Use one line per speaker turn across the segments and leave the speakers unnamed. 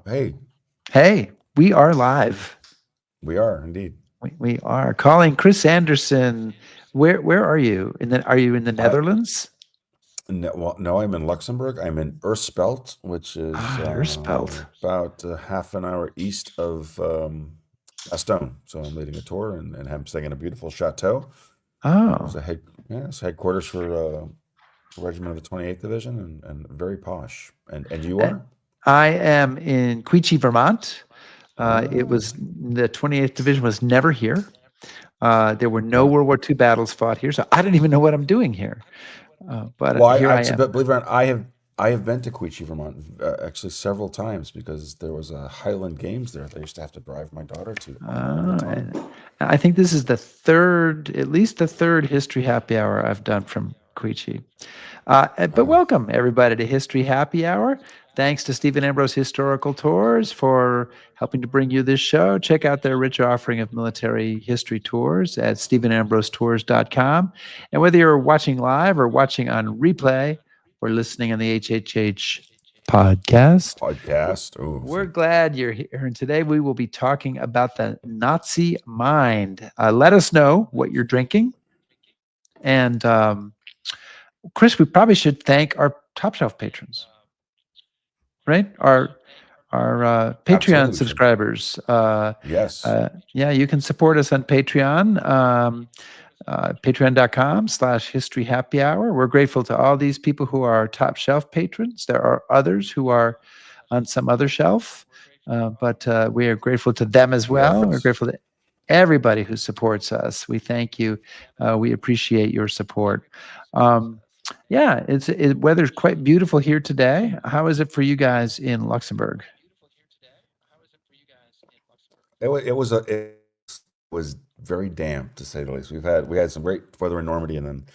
Hey,
Hey, we are live.
we are indeed.
We are calling Chris Anderson. Where are you? Are you in the
I
Netherlands?
no, I'm in Luxembourg. I'm in Urspelt, which is
Erspelt.
about half an hour east of Bastogne. So I'm leading a tour, and I'm staying in a beautiful chateau. It was
Oh,
a it's headquarters for Regiment of the 28th Division, and very posh. And you
and
are?
I am in Queechy, Vermont. It
Ah,
was the 28th Division was never here. There were no
okay.
World War II battles fought here, so I don't even know what I'm doing here. But
Well,
here I am.
but believe it or not, I have been to Queechy, Vermont, actually several times because there was a Highland Games there that I used to have to drive my daughter to all the time.
And I think this is the third, at least the third history happy hour I've done from Queechy. But
Wow.
welcome everybody to History Happy Hour. Thanks to Stephen Ambrose Historical Tours for helping to bring you this show. Check out their rich offering of military history tours at stephenambrosetours.com. And whether you're watching live or watching on replay or listening on the HHH podcast,
Podcast. Oh,
we're glad you're here. And today we will be talking about the Nazi mind. Let us know what you're drinking. And Chris, we probably should thank our top shelf patrons, right? Our Patreon
absolutely we should.
subscribers.
Yes.
Yeah, you can support us on Patreon. Patreon.com/history happy hour. We're grateful to all these people who are top shelf patrons. There are others who are on some other shelf, but we are grateful to them as
The
well. We're
orphans.
grateful to everybody who supports us. We thank you. We appreciate your support. Yeah, weather's quite beautiful here today. How is it for you guys in Luxembourg?
It was very damp to say the least. We had some great weather in Normandy, and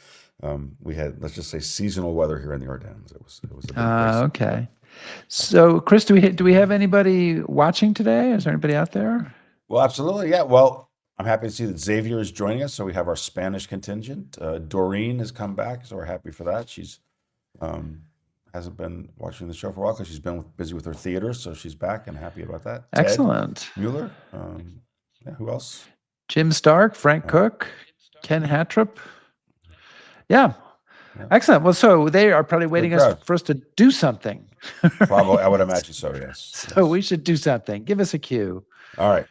then we had, let's just say, seasonal weather here in the Ardennes. It was a bit dicey.
Okay. So, Chris, do we have anybody watching today? Is there anybody out there?
Well, absolutely, yeah. Well, I'm happy to see that Xavier is joining us. So we have our Spanish contingent. Doreen has come back, so we're happy for that. She's um, hasn't been watching the show for a while because she's been busy with her theater, so she's back and happy about that. Ted
Excellent.
Mueller. Yeah, who else?
Jim Stark, Frank
Uh,
Cook, Ken Hattrup. Yeah,
yeah,
excellent. Well, so they are probably
good
waiting
crowd.
for us to do something.
Probably, I would
Right?
imagine so. Yes,
So
yes.
we should do something. Give us a cue.
All right.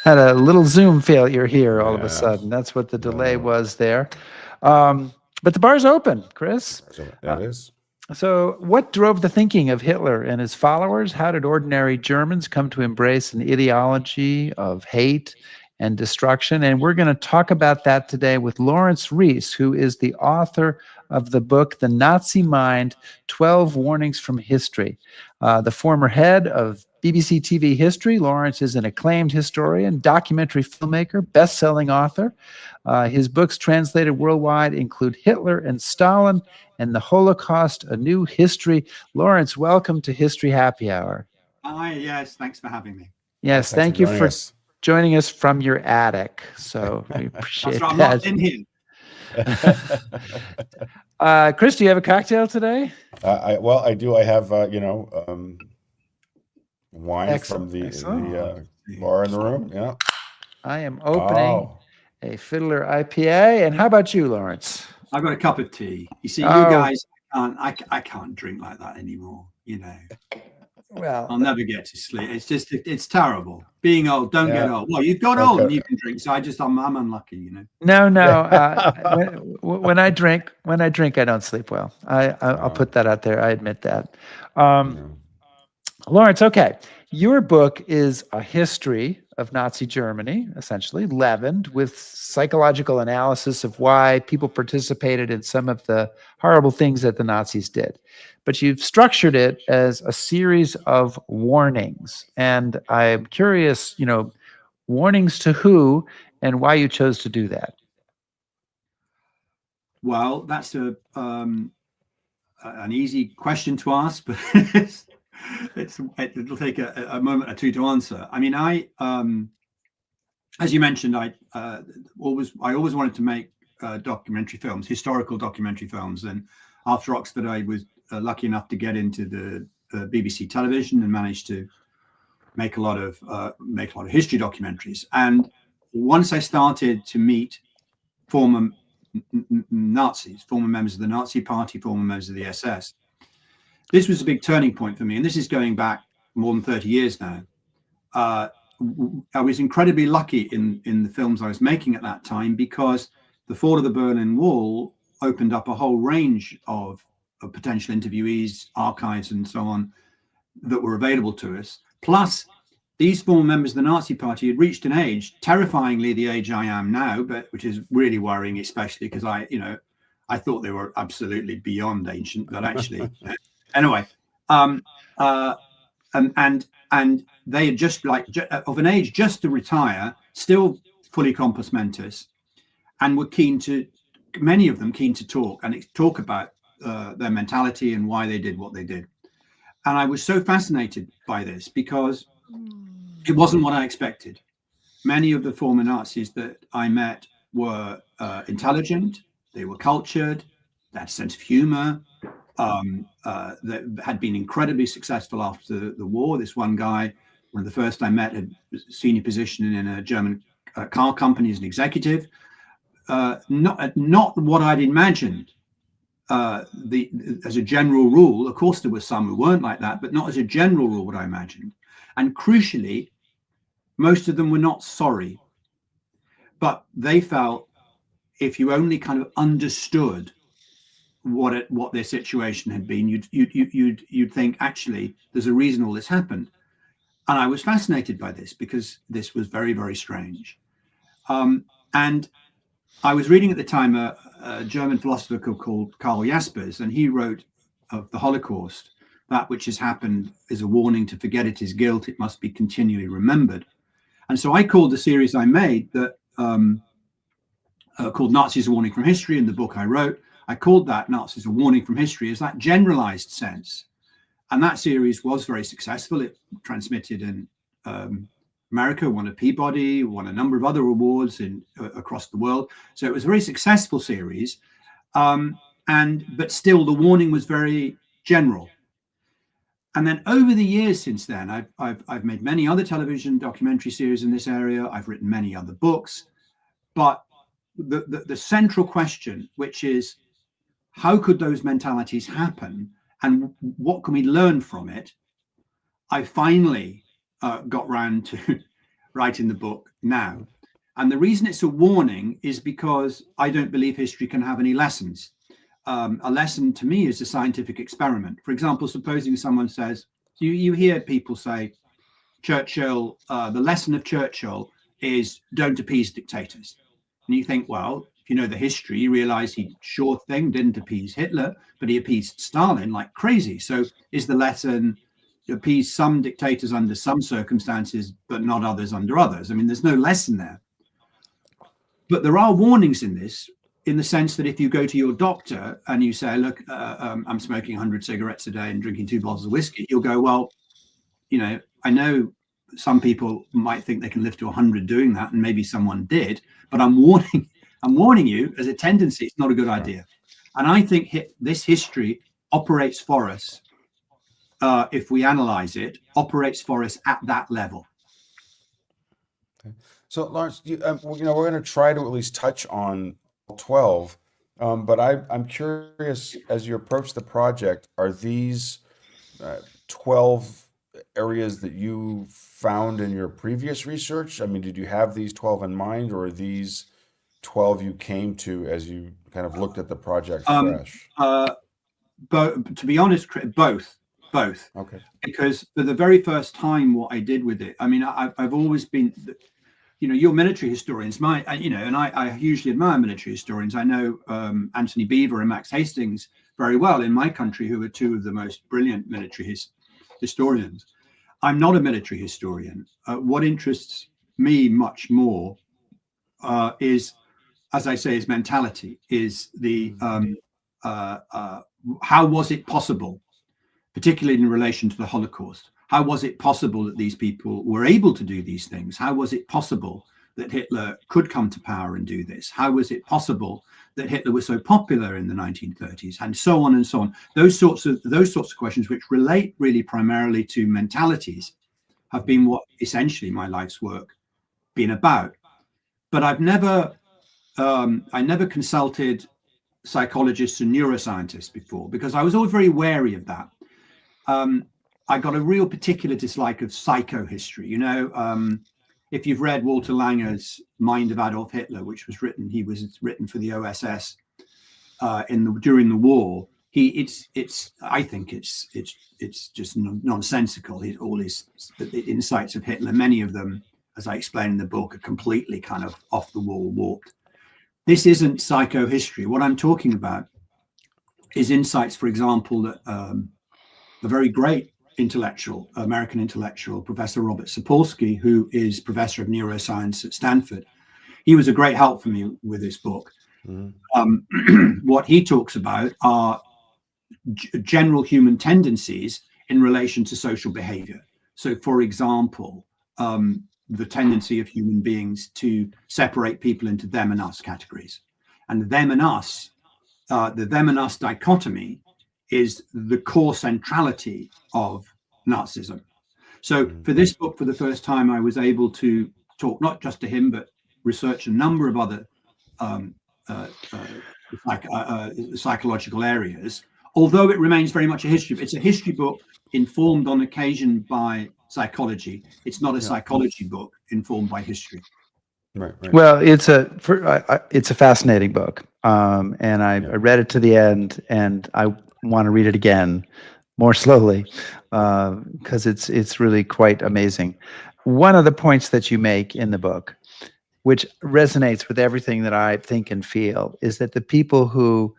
Had a little Zoom failure here all of a
Yeah.
sudden. That's what the delay
No.
was there. But the bar's open, Chris.
So
Uh,
it is.
So, what drove the thinking of Hitler and his followers? How did ordinary Germans come to embrace an ideology of hate and destruction? And we're going to talk about that today with Laurence Rees, who is the author of the book, The Nazi Mind 12 Warnings from History. The former head of BBC TV History, Lawrence is an acclaimed historian, documentary filmmaker, best selling author. His books translated worldwide include Hitler and Stalin and the Holocaust, A New History. Lawrence, welcome to History Happy Hour.
Hi, yes, thanks for having me.
Well,
Yes,
thanks for
thank you
joining
for
us.
joining us from your attic. So we appreciate
That's right, I'm
that.
locked in here.
Chris, do you have a cocktail today?
Well, I do. I have, wine from
Excellent.
the
Excellent.
bar in the room. Yeah.
I am opening
Oh,
a Fiddler IPA. And how about you, Lawrence?
I've got a cup of tea. You see, you
Oh,
guys, I can't drink like that anymore. You know,
Well,
I'll never get to sleep. It's terrible. Being old, don't get
Yeah.
old. Well, you've got old
Okay.
and you can drink. So I'm unlucky, you know.
no. When I drink, I don't sleep well. I'll put that out there. I admit that.
Yeah.
Laurence, okay. Your book is a history of Nazi Germany, essentially, leavened with psychological analysis of why people participated in some of the horrible things that the Nazis did. But you've structured it as a series of warnings. And I'm curious, warnings to who and why you chose to do that.
Well, that's an easy question to ask, but it'll take a moment or two to answer. I mean, as you mentioned, I always wanted to make documentary films, historical documentary films. And after Oxford, I was lucky enough to get into the BBC television and managed to make a lot of history documentaries. And once I started to meet former Nazis, former members of the Nazi Party, former members of the SS, this was a big turning point for me. And this is going back more than 30 years now. I was incredibly lucky in the films I was making at that time, because the fall of the Berlin Wall opened up a whole range of potential interviewees, archives, and so on that were available to us. Plus, these former members of the Nazi Party had reached an age, terrifyingly the age I am now, but which is really worrying, especially because I thought they were absolutely beyond ancient, but actually, anyway, and they had just of an age just to retire, still fully compos mentis, and were many of them keen to talk about their mentality and why they did what they did. And I was so fascinated by this because it wasn't what I expected. Many of the former Nazis that I met were intelligent, they were cultured, they had a sense of humor, that had been incredibly successful after the war. This one guy, one of the first I met, had a senior position in a German car company as an executive. Not what I'd imagined. As a general rule, of course, there were some who weren't like that, but not as a general rule what I imagined. And crucially, most of them were not sorry, but they felt if you only kind of understood what their situation had been, you'd think actually there's a reason all this happened. And I was fascinated by this because this was very, very strange. And I was reading at the time a German philosopher called Karl Jaspers, and he wrote of the Holocaust, that which has happened is a warning to forget it is guilt, it must be continually remembered. And so I called the series I made that called Nazis: A Warning from History, in the book I wrote, I called that Nazis: A Warning from History as that generalized sense. And that series was very successful. It transmitted in America, won a Peabody, won a number of other awards across the world. So it was a very successful series. But still the warning was very general. And then over the years since then, I've made many other television documentary series in this area. I've written many other books. But the central question, which is, how could those mentalities happen and what can we learn from it? I finally got round to writing the book now. And the reason it's a warning is because I don't believe history can have any lessons. A lesson to me is a scientific experiment. For example, supposing someone says, you hear people say, Churchill, the lesson of Churchill is don't appease dictators. And you think, well, if you know the history, you realize he sure thing didn't appease Hitler, but he appeased Stalin like crazy. So is the lesson appease some dictators under some circumstances, but not others under others? I mean, there's no lesson there. But there are warnings in this, in the sense that if you go to your doctor and you say, look, I'm smoking 100 cigarettes a day and drinking 2 bottles of whiskey, you'll go, well, I know some people might think they can live to 100 doing that, and maybe someone did, but I'm warning you as a tendency, it's not a good idea. And I think this history operates for us, if we analyze it, operates for us at that level.
Okay. So, Laurence, we're going to try to at least touch on 12, but I'm curious, as you approach the project, are these 12 areas that you found in your previous research? I mean, did you have these 12 in mind, or are these 12 you came to as you kind of looked at the project fresh?
But to be honest, both.
Okay.
Because for the very first time, what I did with it, I mean, I've always been, you know, you're military historians, you know, and I hugely admire military historians. I know Anthony Beaver and Max Hastings very well in my country, who are two of the most brilliant military historians. I'm not a military historian. What interests me much more is, as I say, is mentality, is the how was it possible, particularly in relation to the Holocaust? How was it possible that these people were able to do these things? How was it possible that Hitler could come to power and do this? How was it possible that Hitler was so popular in the 1930s, and so on and so on? Those sorts of questions, which relate really primarily to mentalities, have been what essentially my life's work been about. But I've never, I never consulted psychologists and neuroscientists before, because I was always very wary of that. I got a real particular dislike of psychohistory. You know, if you've read Walter Langer's Mind of Adolf Hitler, which was written, he was written for the OSS during the war. I think it's just nonsensical. All his insights of Hitler, many of them, as I explain in the book, are completely kind of off the wall, warped. This isn't psychohistory. What I'm talking about is insights, for example, that a very great intellectual, American intellectual, Professor Robert Sapolsky, who is professor of neuroscience at Stanford. He was a great help for me with this book. What he talks about are general human tendencies in relation to social behavior. So, for example, the tendency of human beings to separate people into them and us categories. And them and us, the them and us dichotomy is the core centrality of Nazism. So for this book, for the first time, I was able to talk not just to him, but research a number of other psychological areas, although it remains very much a history. It's a history book informed on occasion by psychology. It's not a psychology book informed by history.
Right.
Well, it's a fascinating book, and I read it to the end, and I want to read it again, more slowly, because it's really quite amazing. One of the points that you make in the book, which resonates with everything that I think and feel, is that the people who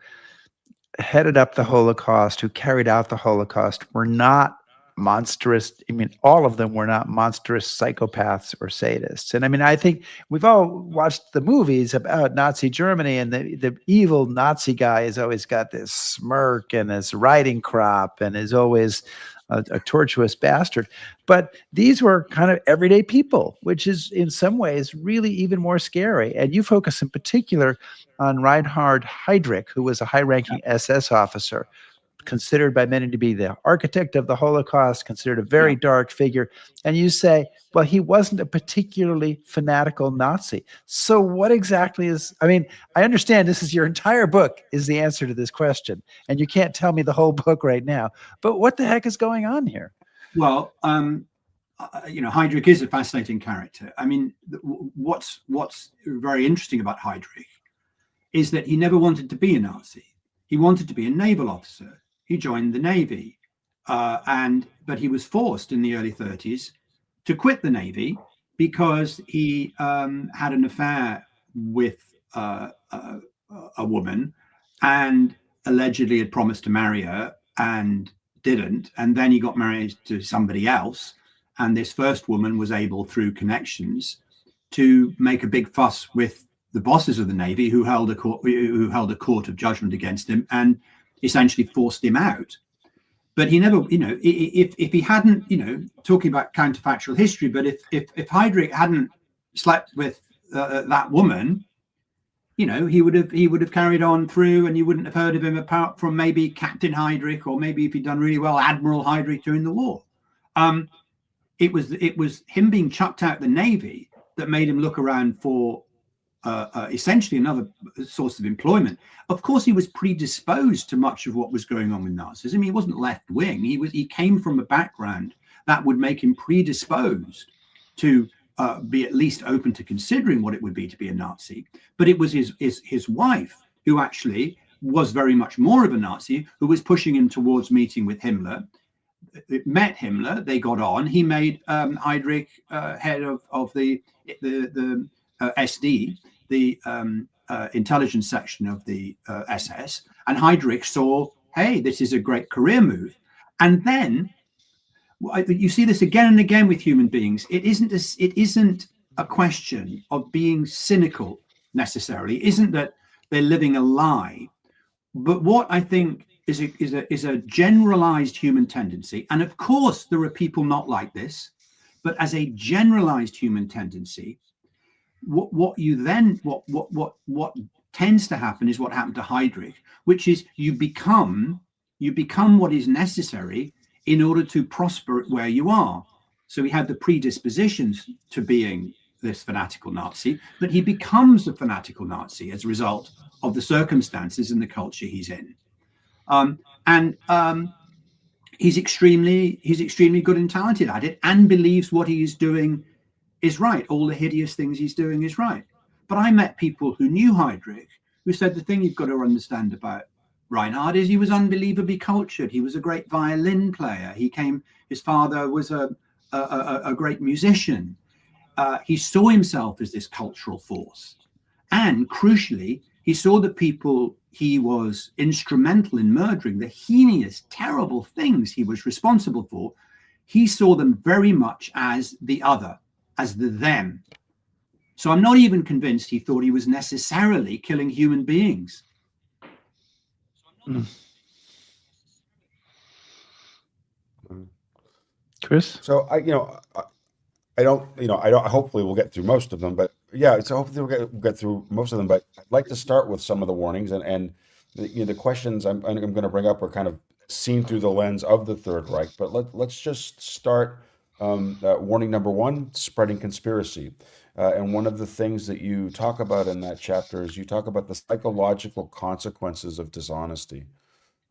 headed up the Holocaust, who carried out the Holocaust, were not monstrous. I mean, all of them were not monstrous psychopaths or sadists. And I mean, I think we've all watched the movies about Nazi Germany, and the evil Nazi guy has always got this smirk and this riding crop and is always a tortuous bastard. But these were kind of everyday people, which is in some ways really even more scary. And you focus in particular on Reinhard Heydrich, who was a high-ranking SS officer, considered by many to be the architect of the Holocaust, considered a very dark figure. And you say, well, he wasn't a particularly fanatical Nazi. So what exactly is, I mean, I understand this is your entire book is the answer to this question, and you can't tell me the whole book right now, but what the heck is going on here?
Well, you know, Heydrich is a fascinating character. I mean, what's very interesting about Heydrich is that he never wanted to be a Nazi. He wanted to be a naval officer. He joined the Navy, but he was forced in the early 30s to quit the Navy because he had an affair with a woman and allegedly had promised to marry her and didn't. And then he got married to somebody else. And this first woman was able, through connections, to make a big fuss with the bosses of the Navy, who held a court of judgment against him and essentially forced him out. But he never, you know, if he hadn't, you know, talking about counterfactual history, but if Heydrich hadn't slept with that woman, you know, he would have carried on through, and you wouldn't have heard of him apart from maybe Captain Heydrich, or maybe if he'd done really well, Admiral Heydrich during the war. It was him being chucked out the Navy that made him look around for essentially another source of employment. Of course, he was predisposed to much of what was going on with Nazism. He wasn't left wing. He came from a background that would make him predisposed to be at least open to considering what it would be to be a Nazi. But it was his wife who actually was very much more of a Nazi, who was pushing him towards meeting with Himmler. Met Himmler, they got on. He made Heydrich head of the SD, the intelligence section of the SS, and Heydrich saw, hey, this is a great career move. And then you see this again and again with human beings. It isn't a question of being cynical necessarily. It isn't that they're living a lie, but what I think is a generalized human tendency. And of course, there are people not like this, but as a generalized human tendency, what tends to happen is what happened to Heydrich, which is you become what is necessary in order to prosper at where you are. So he had the predispositions to being this fanatical Nazi, but he becomes a fanatical Nazi as a result of the circumstances and the culture he's in. He's extremely good and talented at it, and believes what he is doing is right. All the hideous things he's doing is right. But I met people who knew Heydrich who said the thing you've got to understand about Reinhard is he was unbelievably cultured. He was a great violin player. His father was a great musician. He saw himself as this cultural force. And crucially, he saw the people he was instrumental in murdering, the heinous, terrible things he was responsible for. He saw them very much as the other, as the them. So I'm not even convinced he thought he was necessarily killing human beings.
Chris?
So I don't. Hopefully, we'll get through most of them. But yeah, so hopefully we'll get through most of them. But I'd like to start with some of the warnings and the questions I'm going to bring up are kind of seen through the lens of the Third Reich. But let's just start. Warning number one: spreading conspiracy. And one of the things that you talk about in that chapter is you talk about the psychological consequences of dishonesty.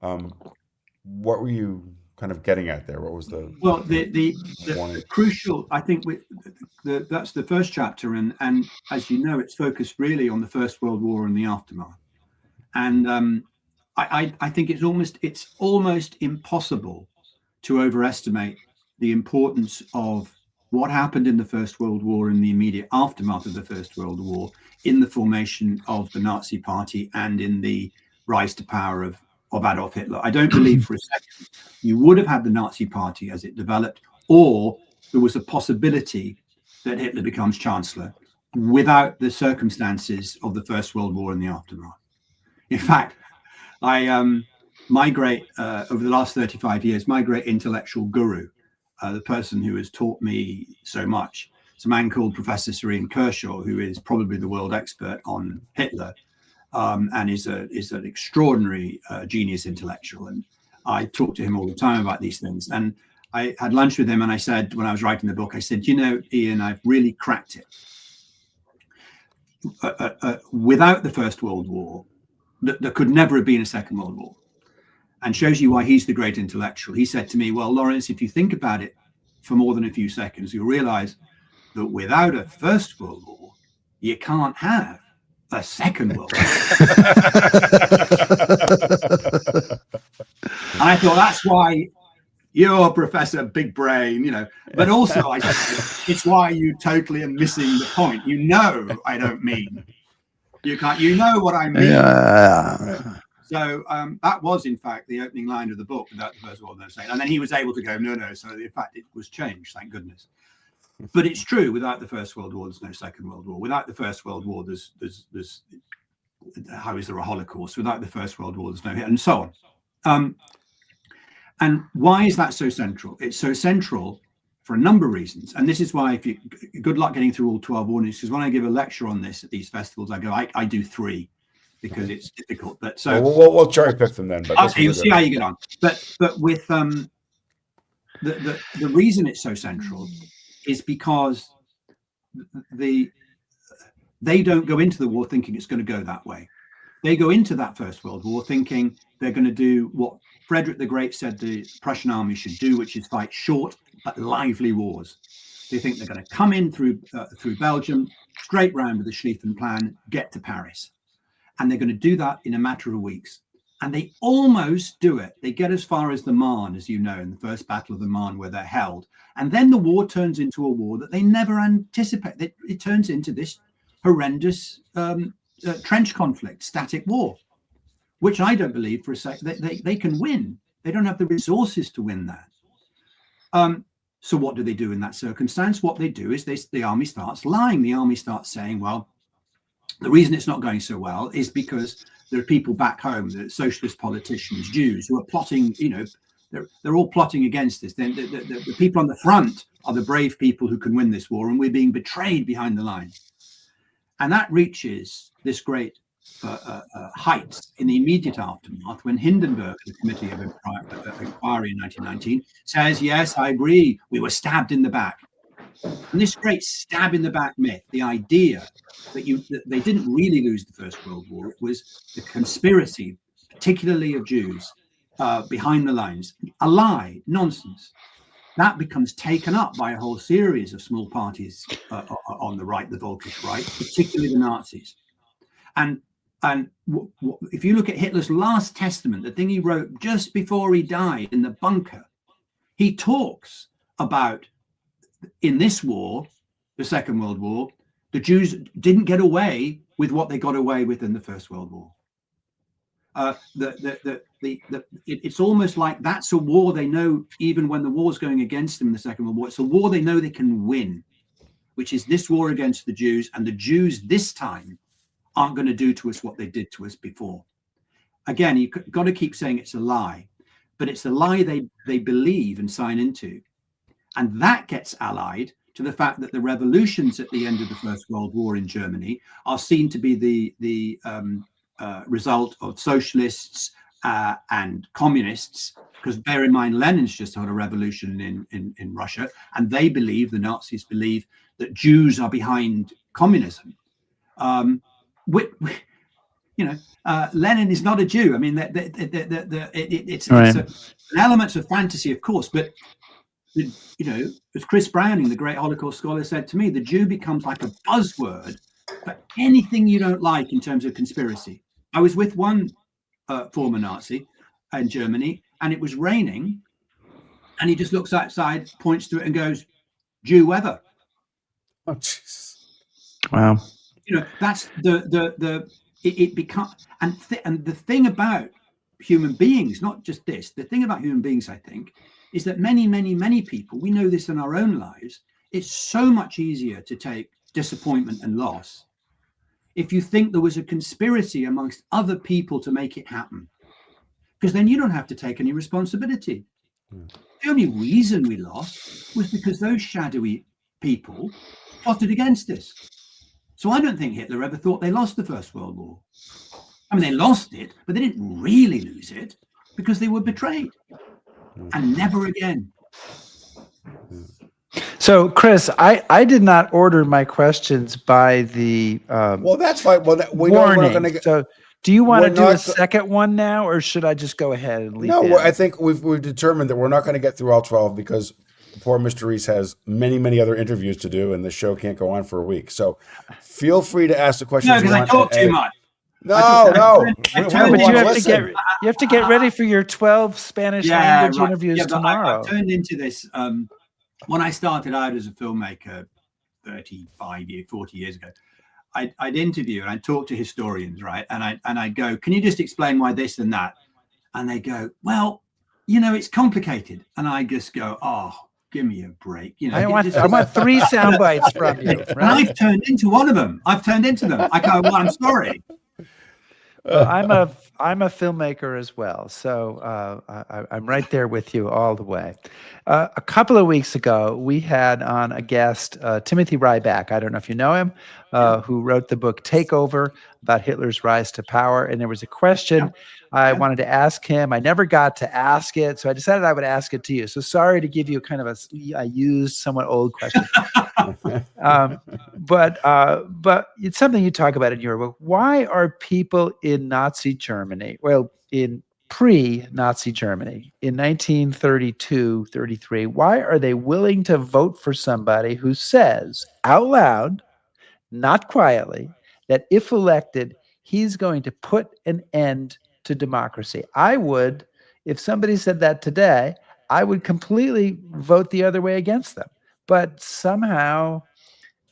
What were you kind of getting at there? What was the
the crucial? I think that's the first chapter, and as you know, it's focused really on the First World War and the aftermath. And I think it's almost impossible to overestimate the importance of what happened in the First World War and the immediate aftermath of the First World War in the formation of the Nazi Party and in the rise to power of Adolf Hitler. I don't believe for a second you would have had the Nazi Party as it developed, or there was a possibility that Hitler becomes chancellor without the circumstances of the First World War and the aftermath. In fact, my great, over the last 35 years, my great intellectual guru, the person who has taught me so much, is a man called Professor Serene Kershaw, who is probably the world expert on Hitler, and is an extraordinary genius intellectual. And I talk to him all the time about these things. And I had lunch with him, and I said, when I was writing the book, I said, Ian, I've really cracked it. Without the First World War, there could never have been a Second World War. And shows you why he's the great intellectual. He said to me, well, Laurence, if you think about it for more than a few seconds, you'll realize that without a First World War, you can't have a Second World War. And I thought, that's why you're Professor Big Brain, but also I said, it's why you totally are missing the point. I don't mean. You what I mean.
Yeah.
So that was, in fact, the opening line of the book, without the First World War. And then he was able to go, no. So, in fact, it was changed, thank goodness. But it's true, without the First World War, there's no Second World War. Without the First World War, there's how is there a Holocaust? Without the First World War, there's no hit, and so on. And why is that so central? It's so central for a number of reasons. And this is why, good luck getting through all 12 warnings, because when I give a lecture on this at these festivals, I do 3. Because it's difficult, but so
we'll cherry pick them then. But
okay, you'll see how you get on. But with the reason it's so central is because they don't go into the war thinking it's going to go that way. They go into that First World War thinking they're going to do what Frederick the Great said the Prussian army should do, which is fight short, lively wars. They think they're going to come in through Belgium, straight round with the Schlieffen Plan, get to Paris. And they're going to do that in a matter of weeks. And they almost do it. They get as far as the Marne, as you know, in the First Battle of the Marne, where they're held. And then the war turns into a war that they never anticipate. It turns into this horrendous trench conflict, static war, which I don't believe for a second they can win. They don't have the resources to win that. So what do they do in that circumstance? What they do is the army starts lying. The army starts saying, well, the reason it's not going so well is because there are people back home, the socialist politicians, Jews, who are plotting, they're all plotting against this. The people on the front are the brave people who can win this war, and we're being betrayed behind the lines. And that reaches this great height in the immediate aftermath when Hindenburg, the Committee of Inquiry in 1919, says, yes, I agree, we were stabbed in the back. And this great stab in the back myth, the idea that they didn't really lose the First World War, it was the conspiracy, particularly of Jews, behind the lines, a lie, nonsense. That becomes taken up by a whole series of small parties on the right, the Volkisch right, particularly the Nazis. And if you look at Hitler's last testament, the thing he wrote just before he died in the bunker, he talks about, in this war, the Second World War, the Jews didn't get away with what they got away with in the First World War. It's almost like that's a war they know, even when the war's going against them in the Second World War, it's a war they know they can win, which is this war against the Jews. And the Jews this time aren't going to do to us what they did to us before. Again, you've got to keep saying it's a lie, but it's a lie they believe and sign into. And that gets allied to the fact that the revolutions at the end of the First World War in Germany are seen to be the result of socialists and communists, because bear in mind, Lenin's just had a revolution in Russia, and they believe, the Nazis believe, that Jews are behind communism. Lenin is not a Jew. I mean, it's an element of fantasy, of course, but as Chris Browning, the great Holocaust scholar, said to me, the Jew becomes like a buzzword for anything you don't like in terms of conspiracy. I was with one former Nazi in Germany, and it was raining, and he just looks outside, points to it, and goes, "Jew weather."
Oh, jeez.
Wow.
That's it becomes, and the thing about human beings, not just this, the thing about human beings, I think, is that many people, we know this in our own lives, it's so much easier to take disappointment and loss if you think there was a conspiracy amongst other people to make it happen, because then you don't have to take any responsibility. The only reason we lost was because those shadowy people plotted against us. So I don't think Hitler ever thought they lost the First World War. I mean, they lost it, but they didn't really lose it because they were betrayed. And never again.
So, Chris, I did not order my questions by the
well, that's fine. Well, we
warning.
know we're going to.
So, do you want to do a second one now, or should I just go ahead and leave?
No, I think we've determined that we're not going to get through all 12 because poor Mr. Rees has many other interviews to do, and the show can't go on for a week. So, feel free to ask the questions.
No, because I talk too much.
No.
But you have to get ready for your 12 Spanish language interviews tomorrow.
I turned into this when I started out as a filmmaker 40 years ago. I'd interview and I'd talk to historians, right? And I'd go, "Can you just explain why this and that?" And they go, "Well, it's complicated." And I just go, "Oh, give me a break."
I want 3 sound bites from you. Right?
And I've turned into one of them. I go, "Well, I'm sorry."
Well, I'm a filmmaker as well, so I'm right there with you all the way. A couple of weeks ago, we had on a guest, Timothy Ryback. I don't know if you know him, who wrote the book Takeover about Hitler's rise to power. And there was a question I wanted to ask him. I never got to ask it, so I decided I would ask it to you. So sorry to give you kind of a used, somewhat old question. But it's something you talk about in your book. Why are people in Nazi Germany, well, in pre-Nazi Germany in 1932, 33, why are they willing to vote for somebody who says out loud, not quietly, that if elected, he's going to put an end to democracy? I would, if somebody said that today, I would completely vote the other way against them. But somehow,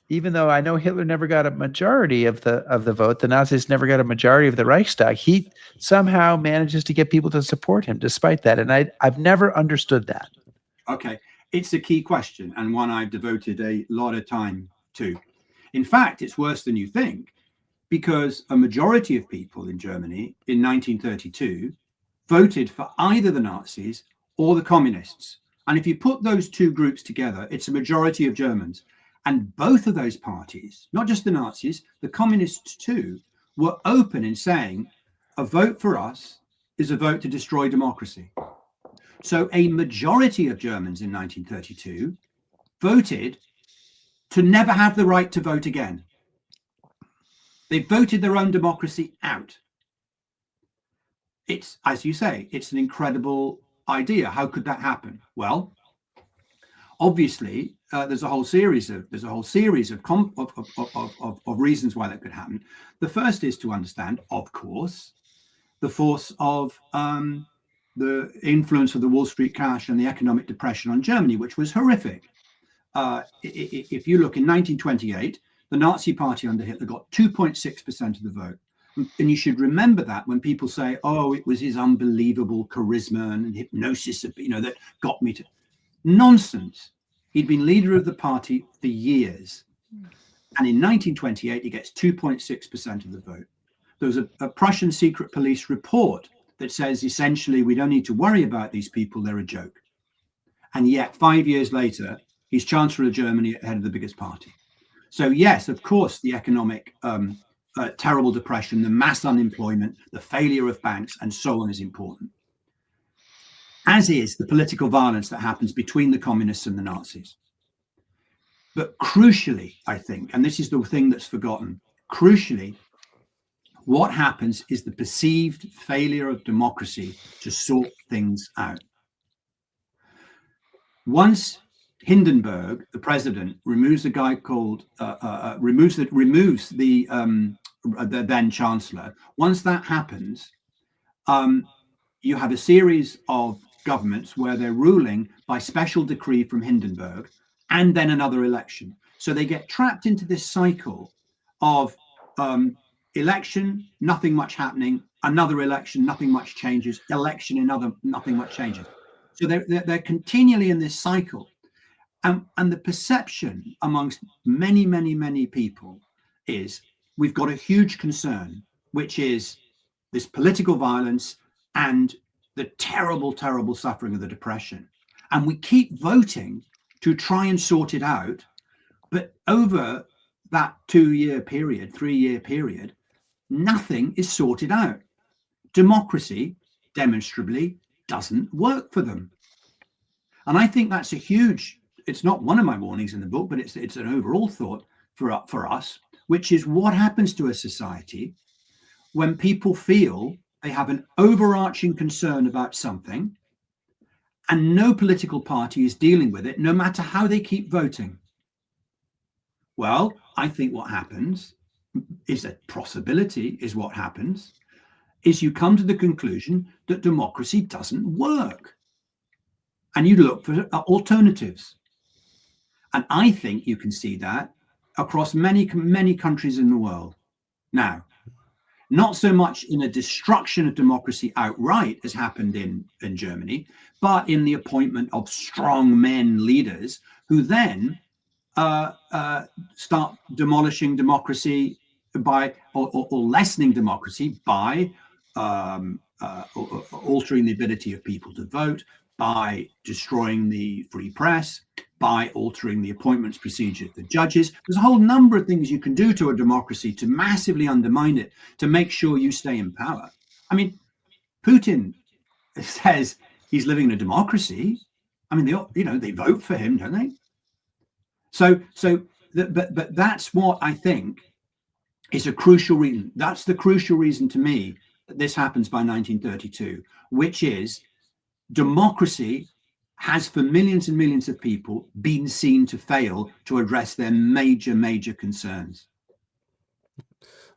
even though I know Hitler never got a majority of the vote, the Nazis never got a majority of the Reichstag, he somehow manages to get people to support him despite that. And I've never understood that.
Okay, it's a key question and one I've devoted a lot of time to. In fact, it's worse than you think, because a majority of people in Germany in 1932 voted for either the Nazis or the communists. And if you put those two groups together, it's a majority of Germans. And both of those parties, not just the Nazis, the communists too, were open in saying a vote for us is a vote to destroy democracy. So a majority of Germans in 1932 voted to never have the right to vote again. They voted their own democracy out. It's, as you say, it's an incredible idea. How could that happen? Well, obviously, there's a whole series of reasons why that could happen. The first is to understand, of course, the force of the influence of the Wall Street crash and the economic depression on Germany, which was horrific. If you look in 1928, the Nazi Party under Hitler got 2.6% of the vote. And you should remember that when people say, oh, it was his unbelievable charisma and hypnosis, that got me to... Nonsense. He'd been leader of the party for years. And in 1928, he gets 2.6% of the vote. There was a Prussian secret police report that says, essentially, we don't need to worry about these people. They're a joke. And yet, 5 years later, he's Chancellor of Germany, head of the biggest party. So yes, of course, the economic terrible depression, the mass unemployment, the failure of banks, and so on is important. As is the political violence that happens between the communists and the Nazis. But crucially, I think, and this is the thing that's forgotten, crucially, what happens is the perceived failure of democracy to sort things out. Once Hindenburg, the president, removes a guy called removes the then chancellor. Once that happens, you have a series of governments where they're ruling by special decree from Hindenburg, and then another election. So they get trapped into this cycle of election, nothing much happening, another election, nothing much changes, election, another, nothing much changes. So they're continually in this cycle. And the perception amongst many, many, many people is we've got a huge concern, which is this political violence and the terrible, terrible suffering of the depression. And we keep voting to try and sort it out. But over that 2-year period, 3-year period, nothing is sorted out. Democracy, demonstrably, doesn't work for them. And I think that's a huge, it's not one of my warnings in the book, but it's an overall thought for us, which is what happens to a society when people feel they have an overarching concern about something and no political party is dealing with it, no matter how they keep voting. Well, I think what happens is a possibility is what happens is you come to the conclusion that democracy doesn't work and you look for alternatives. And I think you can see that across many, many countries in the world. Now, not so much in a destruction of democracy outright as happened in Germany, but in the appointment of strong men leaders who then start demolishing democracy by or lessening democracy by altering the ability of people to vote, by destroying the free press, by altering the appointments procedure for judges. There's a whole number of things you can do to a democracy to massively undermine it, to make sure you stay in power. I mean, Putin says he's living in a democracy. I mean, they vote for him, don't they? But that's what I think is a crucial reason. That's the crucial reason to me this happens by 1932, which is democracy has for millions and millions of people been seen to fail to address their major concerns.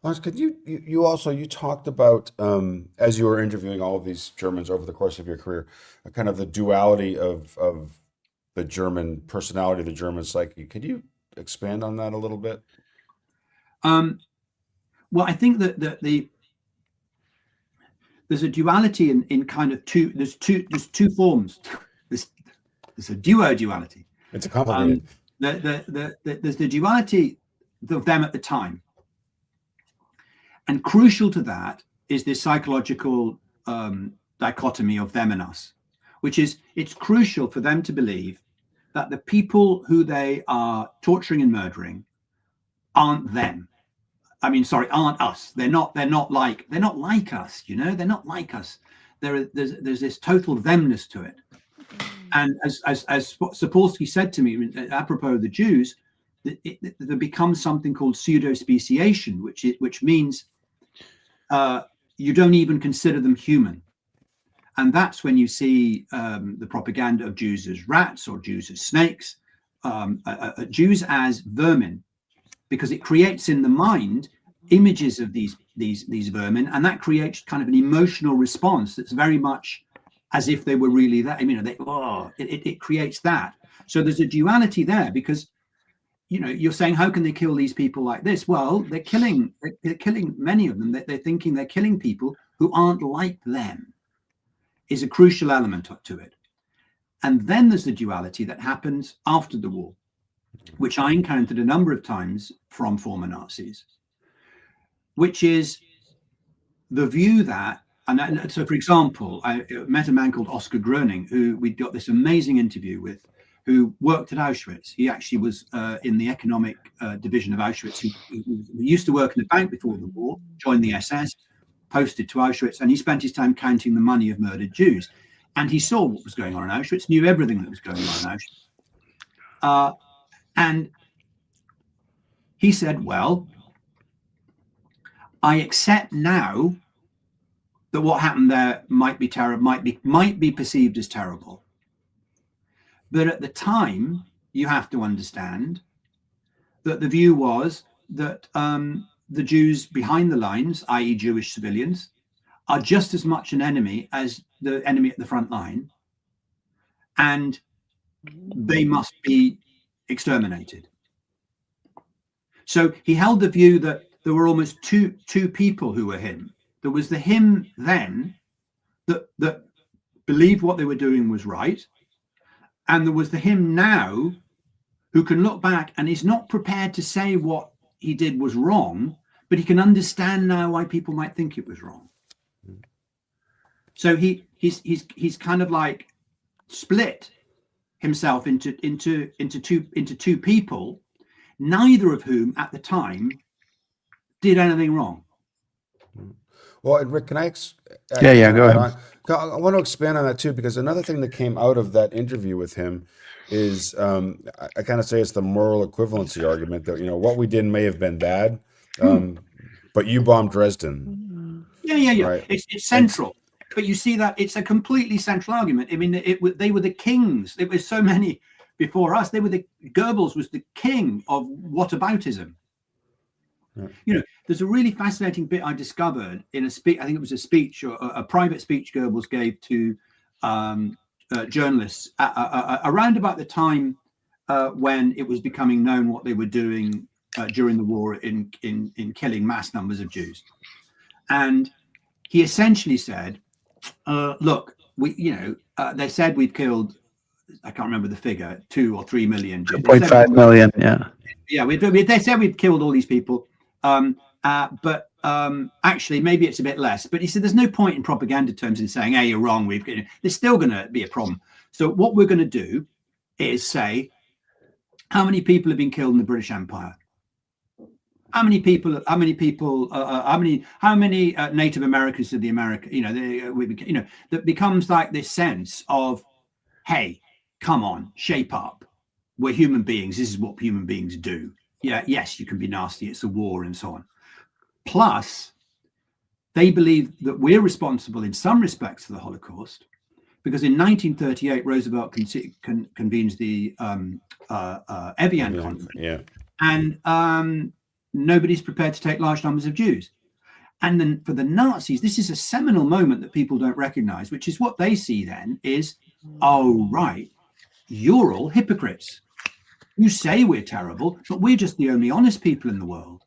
Lawrence, could you also, you talked about, as you were interviewing all of these Germans over the course of your career, kind of the duality of the German personality, the German psyche. Could you expand on that a little bit?
Well, I think that there's a duality in kind of there's two forms. There's a duality.
It's a complicated.
There's the duality of them at the time. And crucial to that is this psychological dichotomy of them and us, which is it's crucial for them to believe that the people who they are torturing and murdering aren't them. I mean, sorry, aren't us. They're not like us, you know, they're not like us. There's this total themness to it. And as Sapolsky said to me, apropos of the Jews, there becomes something called pseudo-speciation, which means you don't even consider them human. And that's when you see the propaganda of Jews as rats or Jews as snakes, Jews as vermin, because it creates in the mind images of these vermin, and that creates kind of an emotional response that's very much as if they were really that. I mean, it creates that. So there's a duality there, because you know, you're saying, how can they kill these people like this? Well, they're killing many of them. They're thinking they're killing people who aren't like them, is a crucial element to it. And then there's the duality that happens after the war, which I encountered a number of times from former Nazis, which is the view that, and so for example, I met a man called Oscar Gröning, who we got this amazing interview with, who worked at Auschwitz. He actually was in the economic division of Auschwitz. He used to work in a bank before the war, joined the SS, posted to Auschwitz, and he spent his time counting the money of murdered Jews. And he saw what was going on in Auschwitz, knew everything that was going on in Auschwitz. And he said, well, I accept now that what happened there might be terrible, might be perceived as terrible. But at the time, you have to understand that the view was that the Jews behind the lines, i.e. Jewish civilians, are just as much an enemy as the enemy at the front line, and they must be exterminated. So he held the view that there were almost two people who were him. There was the him then that believed what they were doing was right, and there was the him now who can look back and is not prepared to say what he did was wrong, but he can understand now why people might think it was wrong. So he's kind of like split himself into two people, neither of whom at the time did anything wrong.
Well, and Rick, can I?
Go ahead.
I want to expand on that too, because another thing that came out of that interview with him is, I kind of say it's the moral equivalency argument that, you know, what we did may have been bad, but you bombed Dresden.
Yeah.
Right?
It's central. But you see that it's a completely central argument. I mean, they were the kings. There were so many before us. Goebbels was the king of whataboutism. Yeah. You know, there's a really fascinating bit I discovered in a speech. I think it was a speech or a private speech Goebbels gave to journalists around about the time when it was becoming known what they were doing during the war in killing mass numbers of Jews. And he essentially said, look, they said we'd killed, I can't remember the figure, 2 or 3 million Jews.
2.5 million, yeah.
Yeah, they said we'd killed all these people. But actually, maybe it's a bit less. But he said there's no point in propaganda terms in saying, hey, you're wrong. There's still going to be a problem. So what we're going to do is say, how many people have been killed in the British Empire? How many Native Americans did the America? That becomes like this sense of, hey, come on, shape up. We're human beings. This is what human beings do. Yeah, yes, you can be nasty. It's a war and so on. Plus, they believe that we're responsible in some respects for the Holocaust, because in 1938 Roosevelt convenes the Evian Conference,
Yeah.
and nobody's prepared to take large numbers of Jews. And then for the Nazis, this is a seminal moment that people don't recognize, which is what they see then is, oh, right, you're all hypocrites. You say we're terrible, but we're just the only honest people in the world.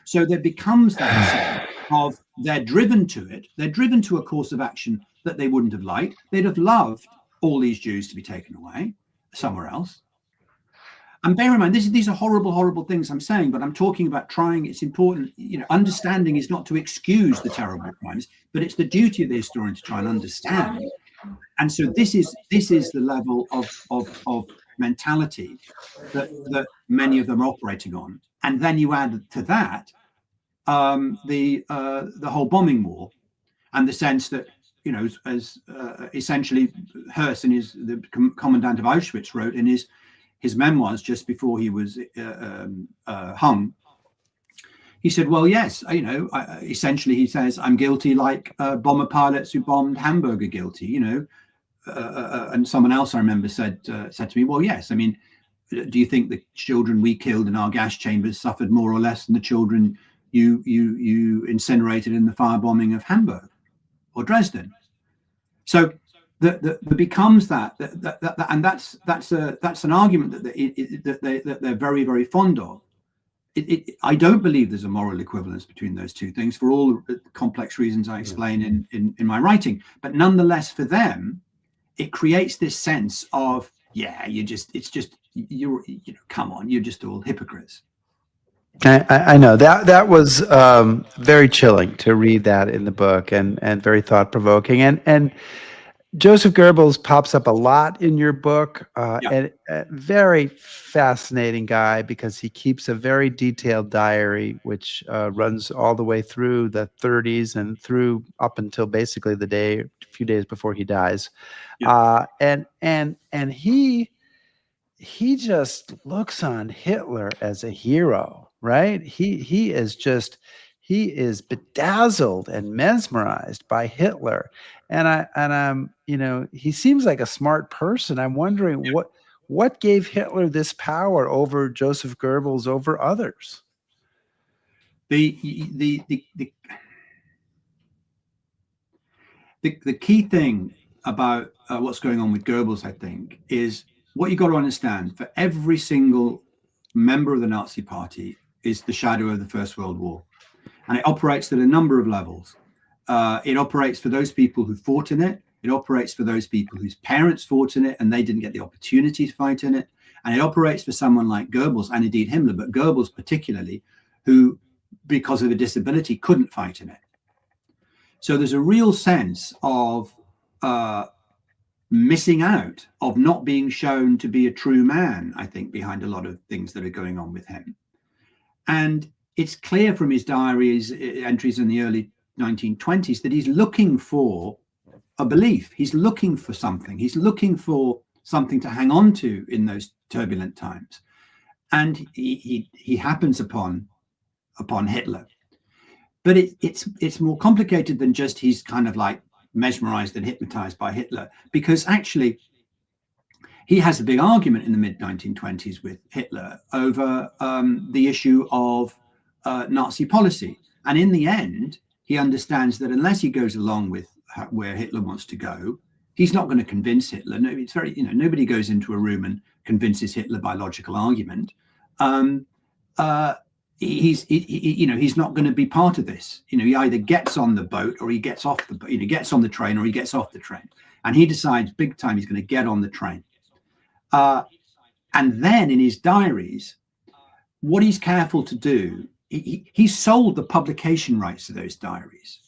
So there becomes that sense of they're driven to it. They're driven to a course of action that they wouldn't have liked. They'd have loved all these Jews to be taken away somewhere else. And bear in mind, these are horrible, horrible things I'm saying, but I'm talking about trying. It's important, understanding is not to excuse the terrible crimes, but it's the duty of the historian to try and understand. And so this is the level of mentality that many of them are operating on. And then you add to that the whole bombing war, and the sense that, as essentially Hearst, the commandant of Auschwitz, wrote in his memoirs just before he was hung. He said, well, yes, essentially he says, I'm guilty like bomber pilots who bombed Hamburg are guilty, and someone else I remember said to me, well, yes, I mean, do you think the children we killed in our gas chambers suffered more or less than the children you incinerated in the firebombing of Hamburg or Dresden? So there becomes that, and that's an argument that they're very, very fond of. I don't believe there's a moral equivalence between those two things for all the complex reasons I explain in my writing. But nonetheless, for them, it creates this sense of, yeah, come on, you're just all hypocrites.
I know that was very chilling to read that in the book, and very thought provoking. And Joseph Goebbels pops up a lot in your book, and a very fascinating guy because he keeps a very detailed diary, which runs all the way through the 30s and through up until basically a few days before he dies. And he just looks on Hitler as a hero, right? He is bedazzled and mesmerized by Hitler. And he seems like a smart person. I'm wondering what gave Hitler this power over Joseph Goebbels, over others?
The key thing about what's going on with Goebbels, I think, is what you got to understand. For every single member of the Nazi Party is the shadow of the First World War, and it operates at a number of levels. It operates for those people who fought in it. It operates for those people whose parents fought in it and they didn't get the opportunity to fight in it. And it operates for someone like Goebbels, and indeed Himmler, but Goebbels particularly, who, because of a disability, couldn't fight in it. So there's a real sense of missing out, of not being shown to be a true man, I think, behind a lot of things that are going on with him. And it's clear from his diaries, entries in the early 1920s, that he's looking for a belief. He's looking for something. He's looking for something to hang on to in those turbulent times. And he happens upon Hitler. But it's more complicated than just he's kind of like mesmerized and hypnotized by Hitler, because actually he has a big argument in the mid-1920s with Hitler over the issue of Nazi policy. And in the end, he understands that unless he goes along with where Hitler wants to go, he's not going to convince Hitler. No, it's very, nobody goes into a room and convinces Hitler by logical argument. He's not going to be part of this. He either gets on the boat or he gets off the boat. He gets on the train or he gets off the train. And he decides big time he's going to get on the train. And then in his diaries, what he's careful to do, he sold the publication rights to those diaries.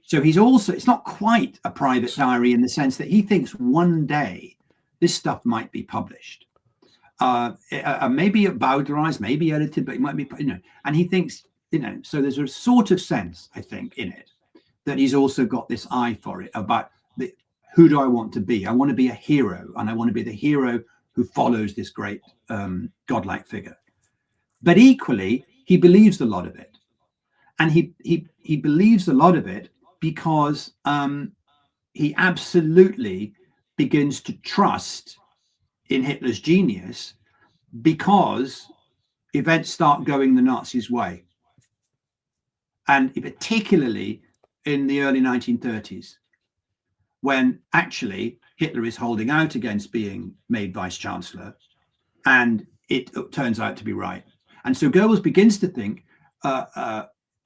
So it's not quite a private diary in the sense that he thinks one day this stuff might be published. Maybe bowdlerized, maybe edited, but it might be, and he thinks, so there's a sort of sense, I think, in it that he's also got this eye for it about who do I want to be? I want to be a hero, and I want to be the hero who follows this great godlike figure. But equally, he believes a lot of it. And he believes a lot of it because he absolutely begins to trust in Hitler's genius, because events start going the Nazis' way. And particularly in the early 1930s, when actually Hitler is holding out against being made vice chancellor, and it turns out to be right. And so Goebbels begins to think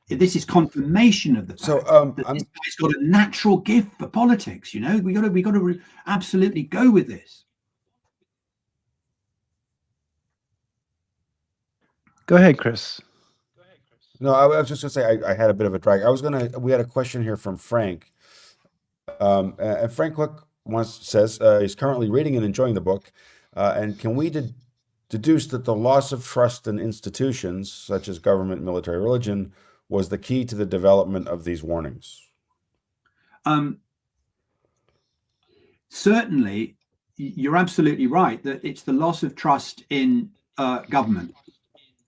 this is confirmation of the fact that this guy's got a natural gift for politics. You know, we got to absolutely go with this.
Go ahead, Chris.
No, I was just going to say I had a bit of a drag. We had a question here from Frank. And Frank Cook says he's currently reading and enjoying the book. And can we deduce that the loss of trust in institutions such as government, military, religion was the key to the development of these warnings?
Certainly, you're absolutely right that it's the loss of trust in government.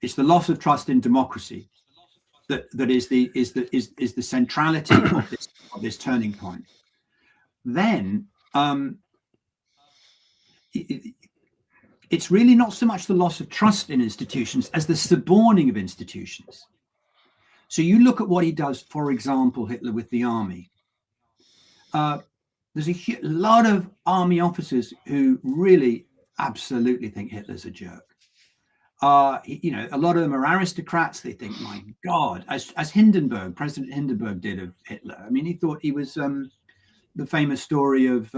It's the loss of trust in democracy that is the centrality of this turning point. Then it's really not so much the loss of trust in institutions as the suborning of institutions. So you look at what he does, for example, Hitler with the army. There's a lot of army officers who really absolutely think Hitler's a jerk. You know, a lot of them are aristocrats. They think, my God, as President Hindenburg did of Hitler. I mean, he thought he was the famous story of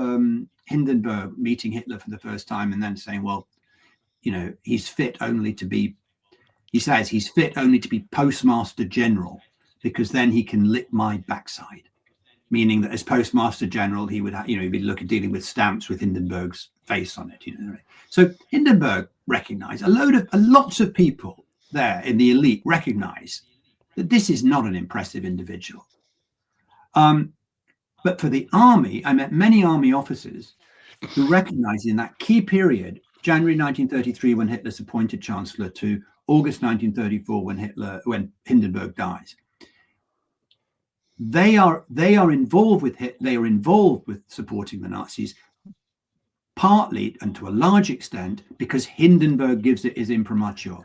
Hindenburg meeting Hitler for the first time and then saying, well, you know, he says he's fit only to be postmaster general, because then he can lick my backside. Meaning that as postmaster general, he would, he'd be dealing with stamps with Hindenburg's face on it. You know, so Hindenburg recognized, lots of people there in the elite recognize that this is not an impressive individual. But for the army, I met many army officers who recognized in that key period, January 1933, when Hitler's appointed chancellor, to August 1934, when Hindenburg dies. They are involved with supporting the Nazis, partly and to a large extent because Hindenburg gives it his imprimatur.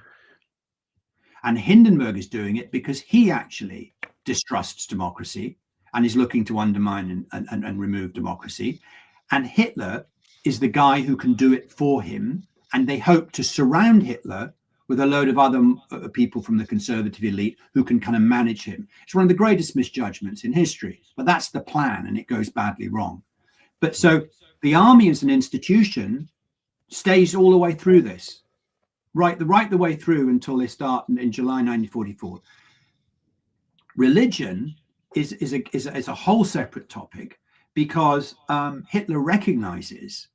And Hindenburg is doing it because he actually distrusts democracy and is looking to undermine and remove democracy. And Hitler is the guy who can do it for him. And they hope to surround Hitler with a load of other people from the conservative elite who can kind of manage him. It's one of the greatest misjudgments in history, but that's the plan, and it goes badly wrong. But so the army as an institution stays all the way through this, right the way through until they start in July 1944. Religion is a whole separate topic, because Hitler recognizes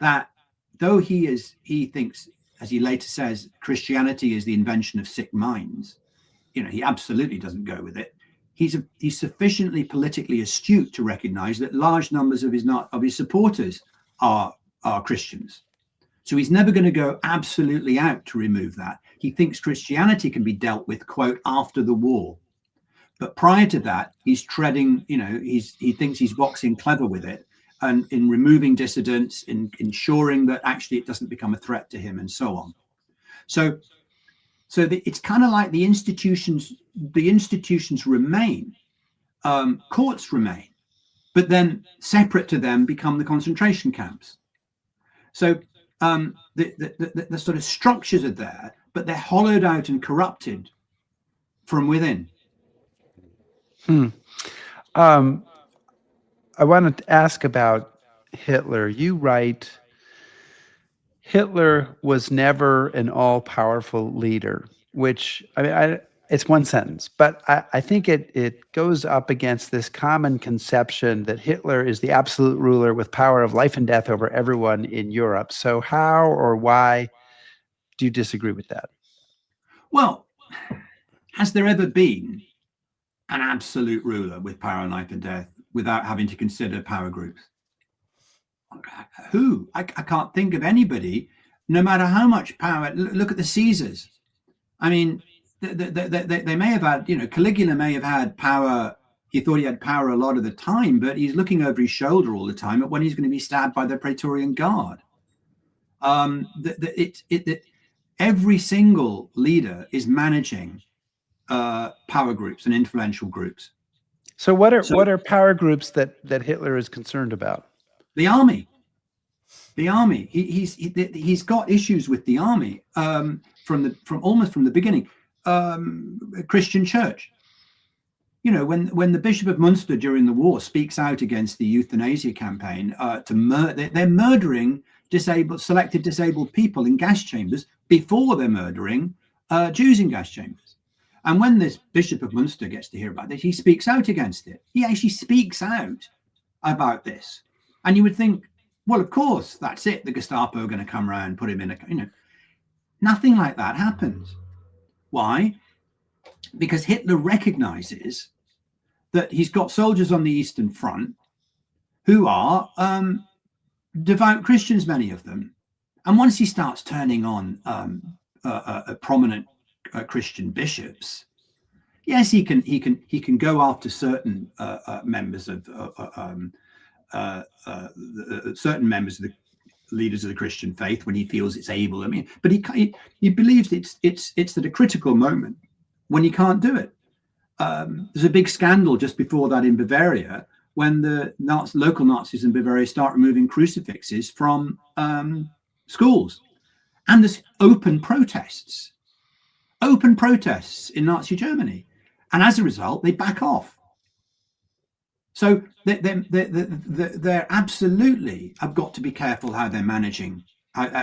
that though he thinks, as he later says, Christianity is the invention of sick minds, you know, he absolutely doesn't go with it. He's sufficiently politically astute to recognize that large numbers of his supporters are Christians. So he's never going to go absolutely out to remove that. He thinks Christianity can be dealt with, quote, after the war. But prior to that, he's treading, you know, he thinks he's boxing clever with it, and in removing dissidents, in ensuring that actually it doesn't become a threat to him, and so on. So it's kind of like the institutions remain, courts remain, but then separate to them become the concentration camps. So the sort of structures are there, but they're hollowed out and corrupted from within.
I wanted to ask about Hitler. You write, Hitler was never an all-powerful leader, which, I mean, it's one sentence, but I think it goes up against this common conception that Hitler is the absolute ruler with power of life and death over everyone in Europe. So how or why do you disagree with that?
Well, has there ever been an absolute ruler with power of life and death without having to consider power groups? Who? I can't think of anybody, no matter how much power. Look at the Caesars. I mean, they may have had, Caligula may have had power. He thought he had power a lot of the time, but he's looking over his shoulder all the time at when he's going to be stabbed by the Praetorian Guard. Every single leader is managing power groups and influential groups.
So what are power groups that Hitler is concerned about?
The army. He's got issues with the army from almost from the beginning. Christian church. When the Bishop of Munster during the war speaks out against the euthanasia campaign, they're murdering selected disabled people in gas chambers before they're murdering Jews in gas chambers. And when this Bishop of Munster gets to hear about this, he speaks out against it. He actually speaks out about this. And you would think, well, of course, that's it. The Gestapo are going to come around and put him in nothing like that happens. Why? Because Hitler recognizes that he's got soldiers on the Eastern Front who are devout Christians, many of them. And once he starts turning on prominent Christian bishops, yes, he can go after certain members of certain members of the leaders of the Christian faith when he feels it's able. I mean, but he believes it's at a critical moment when he can't do it. There's a big scandal just before that in Bavaria when the local Nazis in Bavaria start removing crucifixes from schools, and there's open protests in Nazi Germany, and as a result they back off. So they're absolutely have got to be careful how they're managing.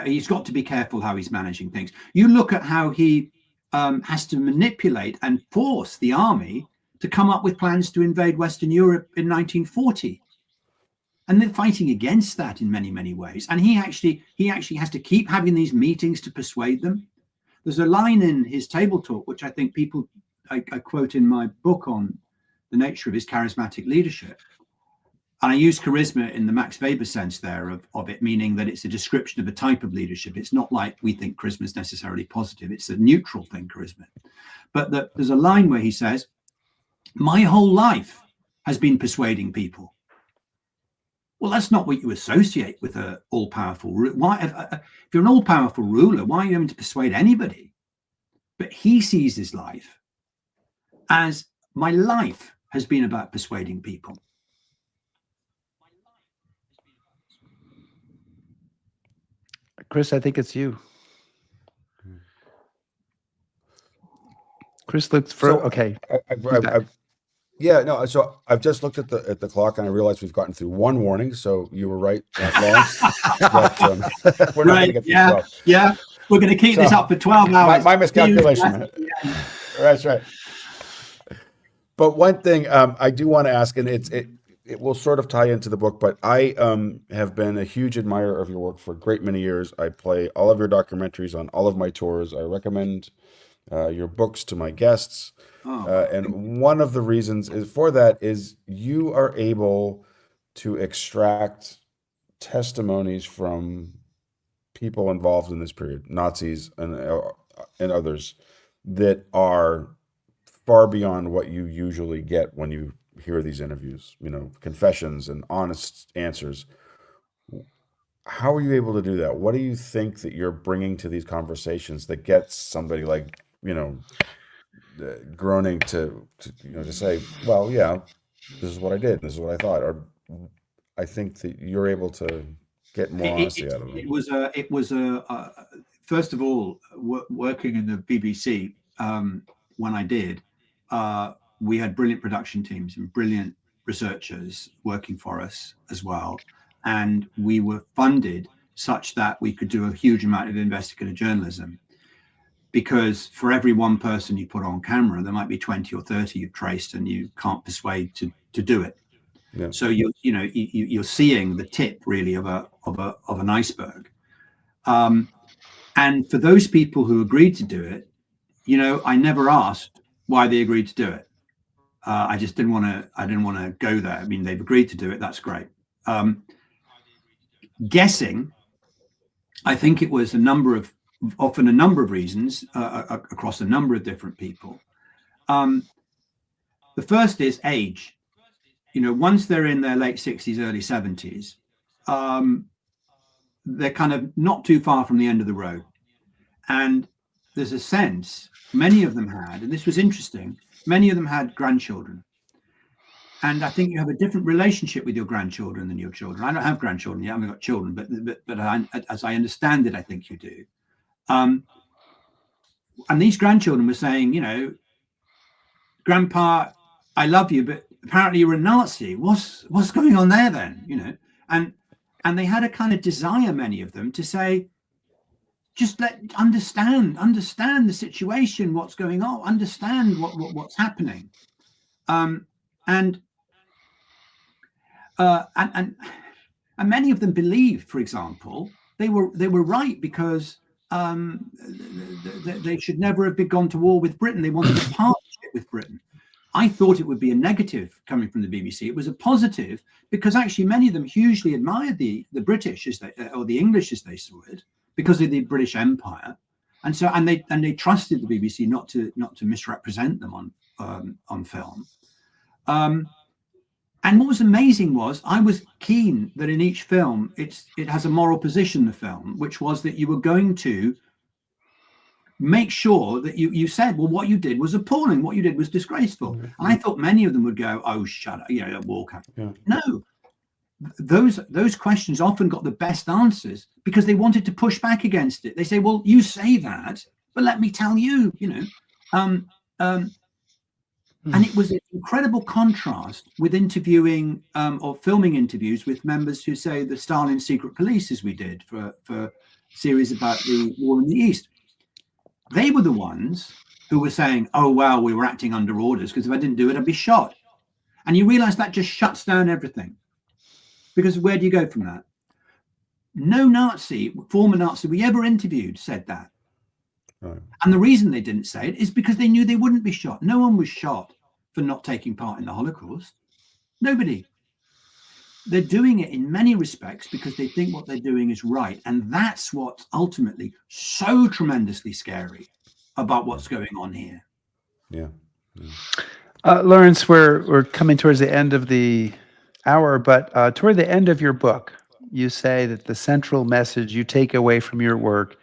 He's got to be careful how he's managing things. You look at how he has to manipulate and force the army to come up with plans to invade Western Europe in 1940. And they're fighting against that in many, many ways. And he actually has to keep having these meetings to persuade them. There's a line in his table talk, which I think I quote in my book on the nature of his charismatic leadership. And I use charisma in the Max Weber sense there of it, meaning that it's a description of a type of leadership. It's not like we think charisma is necessarily positive. It's a neutral thing, charisma. But there's a line where he says, my whole life has been persuading people. Well, that's not what you associate with an all-powerful ruler. Why, if you're an all-powerful ruler, why are you having to persuade anybody? But he sees his life as, my life has been about persuading people.
Chris, I think it's you. Chris looks for okay.
Yeah, no. So I've just looked at the clock and I realized we've gotten through one warning. So you were right, Laurence. But, we're not going to get through 12.
Yeah. We're going to keep this up for 12 hours.
My miscalculation. That's right. But one thing I do want to ask, and it will sort of tie into the book, but I have been a huge admirer of your work for a great many years. I play all of your documentaries on all of my tours. I recommend your books to my guests. And one of the reasons for that is you are able to extract testimonies from people involved in this period, Nazis and others, that are far beyond what you usually get when you hear these interviews, confessions and honest answers. How are you able to do that? What do you think that you're bringing to these conversations that gets somebody like, groaning to say, well, yeah, this is what I did. This is what I thought. Or I think that you're able to get more honesty out of them.
It was first of all, working in the BBC, when I did, we had brilliant production teams and brilliant researchers working for us as well. And we were funded such that we could do a huge amount of investigative journalism, because for every one person you put on camera, there might be 20 or 30 you've traced and you can't persuade to do it. Yeah. So you're seeing the tip really of an iceberg. And for those people who agreed to do it, I never asked why they agreed to do it. I just didn't want to go there. I mean, they've agreed to do it. That's great. Guessing, I think it was a number of often a number of reasons across a number of different people. The first is age. Once they're in their late 60s, early 70s, they're kind of not too far from the end of the road. And there's a sense, many of them had, and this was interesting, many of them had grandchildren. And I think you have a different relationship with your grandchildren than your children. I don't have grandchildren yet, I haven't got children, but as I understand it, I think you do. And these grandchildren were saying, Grandpa, I love you, but apparently you're a Nazi. What's going on there then? And they had a kind of desire, many of them, to say, just understand the situation, what's going on, understand what's happening. And many of them believed, for example, they were right because they should never have gone to war with Britain. They wanted a partnership with Britain. I thought it would be a negative coming from the BBC. It was a positive because actually many of them hugely admired the British or the English as they saw it because of the British Empire, and they trusted the BBC not to misrepresent them on film. And what was amazing was I was keen that in each film it has a moral position, the film, which was that you were going to make sure that you said, well, what you did was appalling, what you did was disgraceful. And I thought many of them would go, oh, shut up, walk out. Yeah. No, those questions often got the best answers because they wanted to push back against it. They say, well, you say that, but let me tell you, and it was an incredible contrast with interviewing or filming interviews with members who say the Stalin secret police, as we did for a series about the war in the East. They were the ones who were saying, oh, well, we were acting under orders because if I didn't do it, I'd be shot. And you realize that just shuts down everything. Because where do you go from that? No former Nazi we ever interviewed said that. Right. And the reason they didn't say it is because they knew they wouldn't be shot. No one was shot for not taking part in the Holocaust. Nobody. They're doing it in many respects because they think what they're doing is right. And that's what's ultimately so tremendously scary about what's going on here.
Yeah.
Laurence, we're coming towards the end of the hour, but toward the end of your book, you say that the central message you take away from your work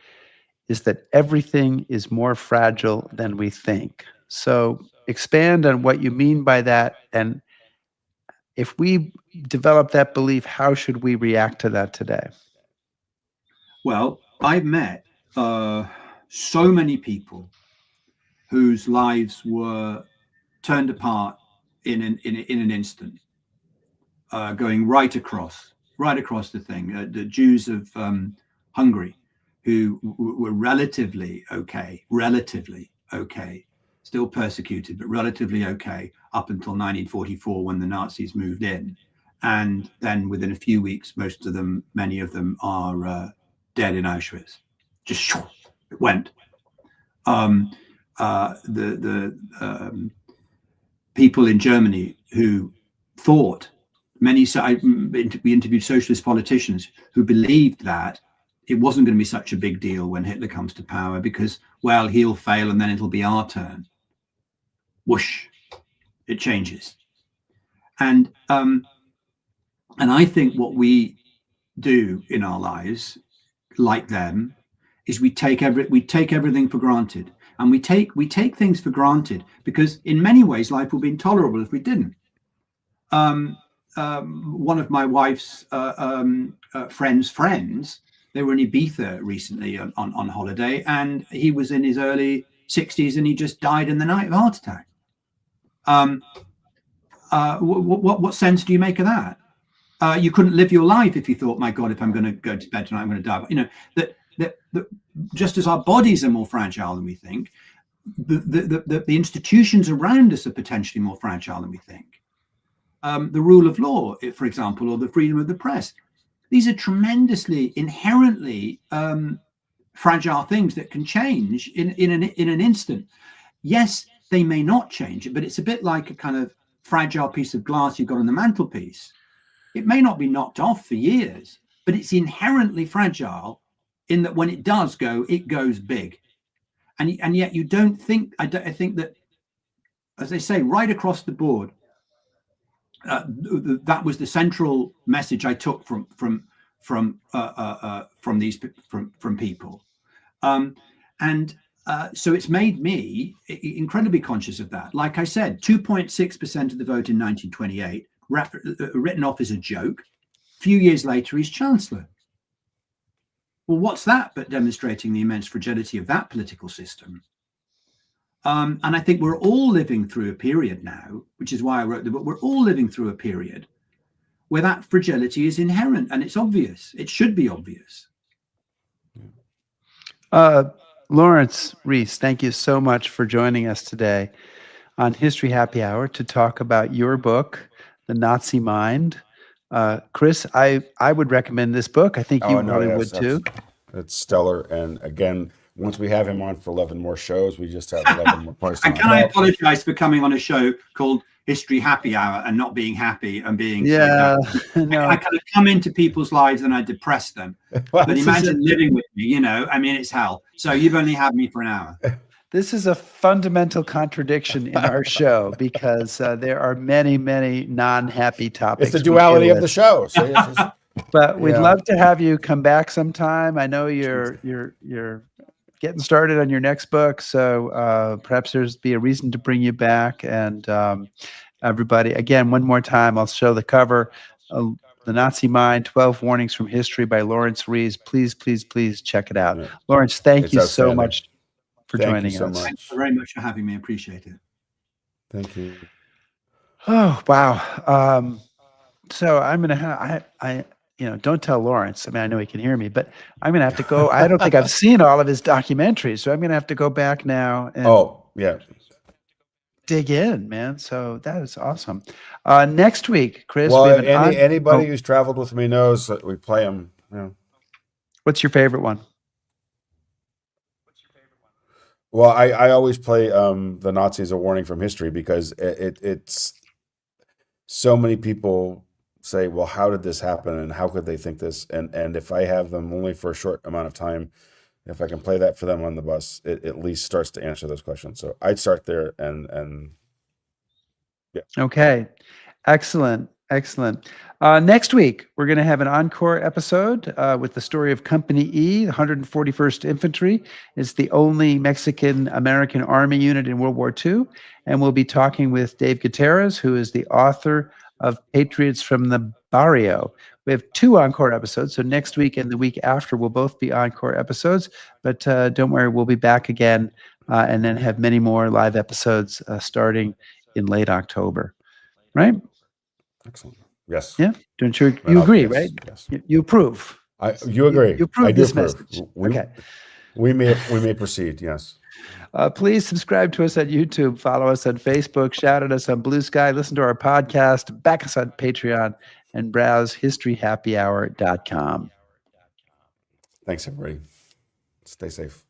is that everything is more fragile than we think. So expand on what you mean by that, and if we develop that belief, how should we react to that today?
Well, I've met so many people whose lives were turned apart in an instant, going right across the thing. The Jews of Hungary, who were relatively okay, still persecuted, but relatively okay up until 1944 when the Nazis moved in. And then within a few weeks, many of them are dead in Auschwitz. Just it went. The people in Germany who thought, we interviewed socialist politicians who believed that it wasn't going to be such a big deal when Hitler comes to power because, well, he'll fail and then it'll be our turn. Whoosh, it changes. And I think what we do in our lives, like them, is we take everything for granted, and we take things for granted because in many ways life would be intolerable if we didn't. One of my wife's friends, they were in Ibiza recently on holiday, and he was in his early 60s and he just died in the night of a heart attack. What sense do you make of that? You couldn't live your life if you thought, my God, if I'm going to go to bed tonight, I'm going to die. That just as our bodies are more fragile than we think, the institutions around us are potentially more fragile than we think. The rule of law, for example, or the freedom of the press. These are tremendously, inherently fragile things that can change in an instant. Yes, they may not change, but it's a bit like a kind of fragile piece of glass you've got on the mantelpiece. It may not be knocked off for years, but it's inherently fragile in that when it does go, it goes big. And yet you don't think, I think that, as they say, right across the board, that was the central message I took from people. So it's made me incredibly conscious of that. Like I said, 2.6% of the vote in 1928, written off as a joke. A few years later, he's chancellor. Well, what's that but demonstrating the immense fragility of that political system? And I think we're all living through a period now, which is why I wrote the book. We're all living through a period where that fragility is inherent, and it's obvious. It should be obvious.
Laurence Rees, thank you so much for joining us today on History Happy Hour to talk about your book, The Nazi Mind. Chris, I would recommend this book. I think you probably would too.
It's stellar. And again, once we have him on for 11 more shows, we just have 11 more points.
And can I apologize for coming on a show called History Happy Hour and not being happy and being
no.
I kind of come into people's lives and I depress them.
Well,
but imagine living with me, I mean, it's hell. So you've only had me for an hour.
This is a fundamental contradiction in our show because there are many, many non-happy topics.
It's the duality of the show. So
but we'd love to have you come back sometime. I know you're getting started on your next book, so perhaps there's be a reason to bring you back. And everybody, again, one more time, I'll show the cover. The Nazi Mind, 12 Warnings from History by Laurence Rees. Please, please, please check it out. Yeah. Laurence, thank you so much for joining us.
Thanks very much for having me. Appreciate it.
Thank you.
Oh, wow. So I'm going to don't tell Laurence. I mean, I know he can hear me, but I'm going to have to go. I don't think I've seen all of his documentaries, so I'm going to have to go back now and dig in, man. So that is awesome. Next week, Chris.
Well, anybody who's traveled with me knows that we play them.
What's your favorite one?
Well, I always play The Nazis: A Warning from History because it's so many people say, well, how did this happen and how could they think this? And if I have them only for a short amount of time, if I can play that for them on the bus, it at least starts to answer those questions. So I'd start there and yeah.
Okay. Excellent. Next week, we're going to have an encore episode with the story of Company E, the 141st Infantry. It's the only Mexican-American Army unit in World War II. And we'll be talking with Dave Gutierrez, who is the author of Patriots from the Barrio. We have 2 encore episodes. So next week and the week after will both be encore episodes. But don't worry, we'll be back again and then have many more live episodes starting in late October. Right?
Excellent. Yes.
Yeah. Don't you agree, right?
Yes.
You approve.
You agree.
You approve this message.
Okay. We may proceed. Yes.
Please subscribe to us on YouTube, follow us on Facebook, shout at us on Blue Sky, listen to our podcast, back us on Patreon, and browse historyhappyhour.com.
Thanks, everybody. Stay safe.